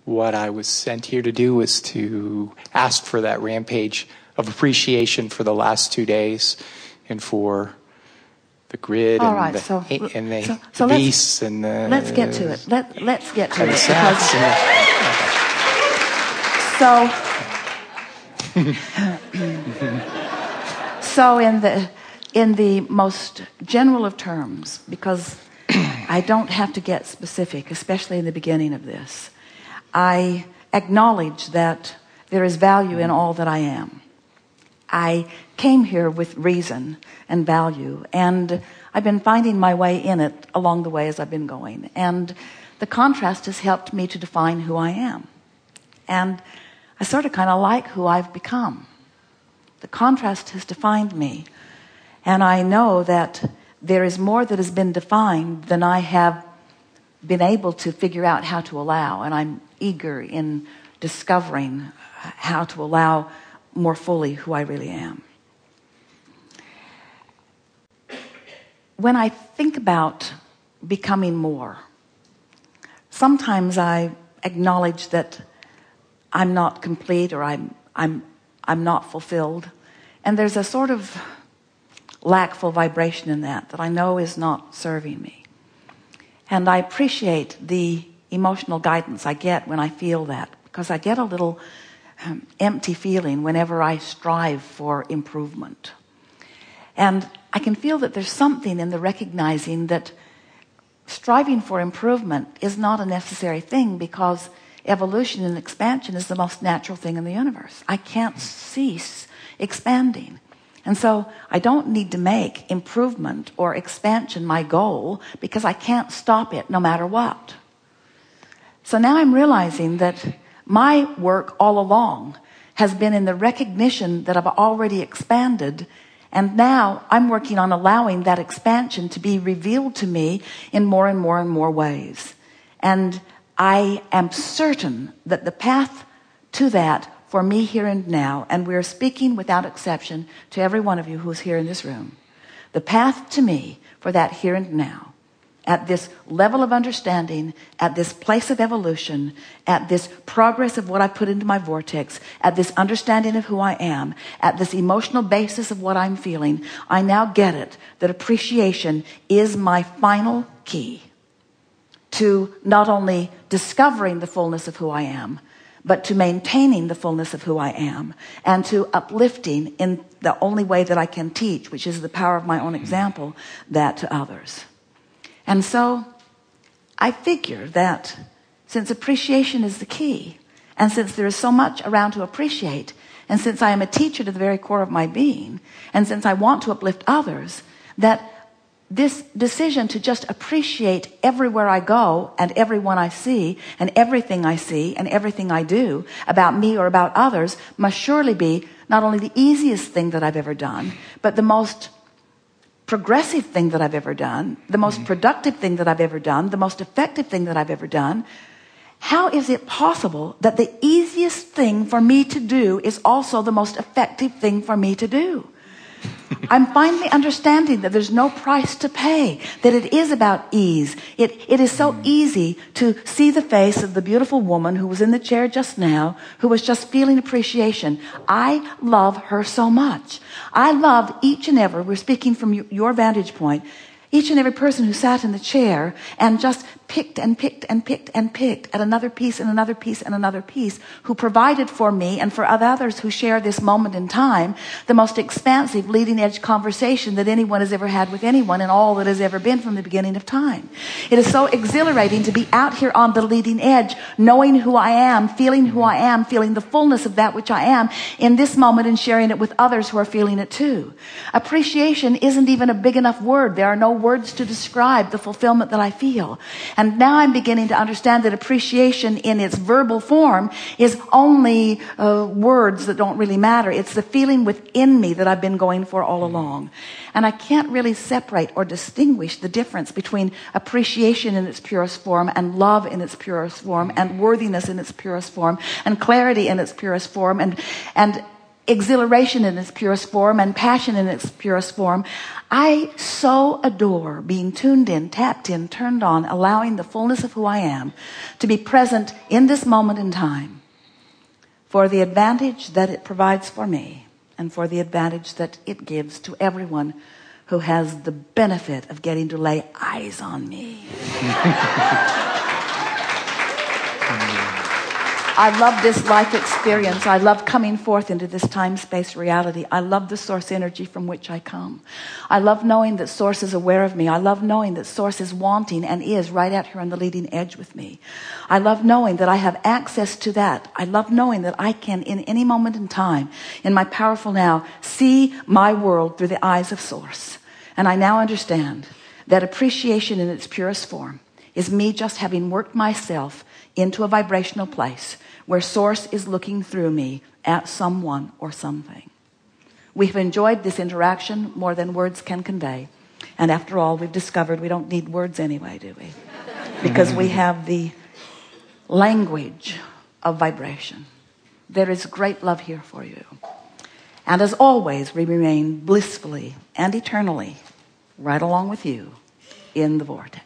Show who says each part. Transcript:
Speaker 1: what I was sent here to do was to ask for that rampage of appreciation for the last 2 days and for the grid the beasts and the...
Speaker 2: Let's get to it. Let's get to it. So in the most general of terms, because I don't have to get specific, especially in the beginning of this, I acknowledge that there is value in all that I am. I came here with reason and value, and I've been finding my way in it along the way as I've been going. And the contrast has helped me to define who I am. And I sort of kind of like who I've become. The contrast has defined me. And I know that there is more that has been defined than I have been able to figure out how to allow. And I'm eager in discovering how to allow more fully who I really am. When I think about becoming more, sometimes I acknowledge that I'm not complete, or I'm not fulfilled, and there's a sort of lackful vibration in that I know is not serving me. And I appreciate the emotional guidance I get when I feel that, because I get a little empty feeling whenever I strive for improvement. And I can feel that there's something in the recognizing that striving for improvement is not a necessary thing, because evolution and expansion is the most natural thing in the universe. I can't cease expanding. And so I don't need to make improvement or expansion my goal, because I can't stop it no matter what. So now I'm realizing that my work all along has been in the recognition that I've already expanded, and now I'm working on allowing that expansion to be revealed to me in more and more and more ways. And I am certain that the path to that for me here and now, and we're speaking without exception to every one of you who's here in this room, the path to me for that here and now, at this level of understanding, at this place of evolution, at this progress of what I put into my vortex, at this understanding of who I am, at this emotional basis of what I'm feeling, I now get it, that appreciation is my final key to not only discovering the fullness of who I am, but to maintaining the fullness of who I am, and to uplifting in the only way that I can teach, which is the power of my own example, that to others. And so I figure that since appreciation is the key, and since there is so much around to appreciate, and since I am a teacher to the very core of my being, and since I want to uplift others, that this decision to just appreciate everywhere I go and everyone I see and everything I do about me or about others must surely be not only the easiest thing that I've ever done, but the most progressive thing that I've ever done, the most productive thing that I've ever done, the most effective thing that I've ever done. How is it possible that the easiest thing for me to do is also the most effective thing for me to do? I'm finally understanding that there's no price to pay, that it is about ease. It is so easy to see the face of the beautiful woman who was in the chair just now, who was just feeling appreciation. I love her so much. I love each and every, we're speaking from your vantage point, each and every person who sat in the chair and just picked and picked and picked and picked at another piece and another piece and another piece, who provided for me and for others who share this moment in time the most expansive leading edge conversation that anyone has ever had with anyone and all that has ever been from the beginning of time. It is so exhilarating to be out here on the leading edge, knowing who I am, feeling the fullness of that which I am in this moment, and sharing it with others who are feeling it too. Appreciation isn't even a big enough word. There are no words to describe the fulfillment that I feel. And now I'm beginning to understand that appreciation in its verbal form is only words that don't really matter. It's the feeling within me that I've been going for all along. And I can't really separate or distinguish the difference between appreciation in its purest form and love in its purest form and worthiness in its purest form and clarity in its purest form and exhilaration in its purest form and passion in its purest form. I so adore being tuned in, tapped in, turned on, allowing the fullness of who I am to be present in this moment in time for the advantage that it provides for me and for the advantage that it gives to everyone who has the benefit of getting to lay eyes on me. I love this life experience. I love coming forth into this time-space reality. I love the source energy from which I come. I love knowing that source is aware of me. I love knowing that source is wanting and is right out here on the leading edge with me. I love knowing that I have access to that. I love knowing that I can, in any moment in time, in my powerful now, see my world through the eyes of source. And I now understand that appreciation in its purest form is me just having worked myself into a vibrational place where source is looking through me at someone or something. We've enjoyed this interaction more than words can convey. And after all, we've discovered we don't need words anyway, do we? Because we have the language of vibration. There is great love here for you. And as always, we remain blissfully and eternally right along with you in the vortex.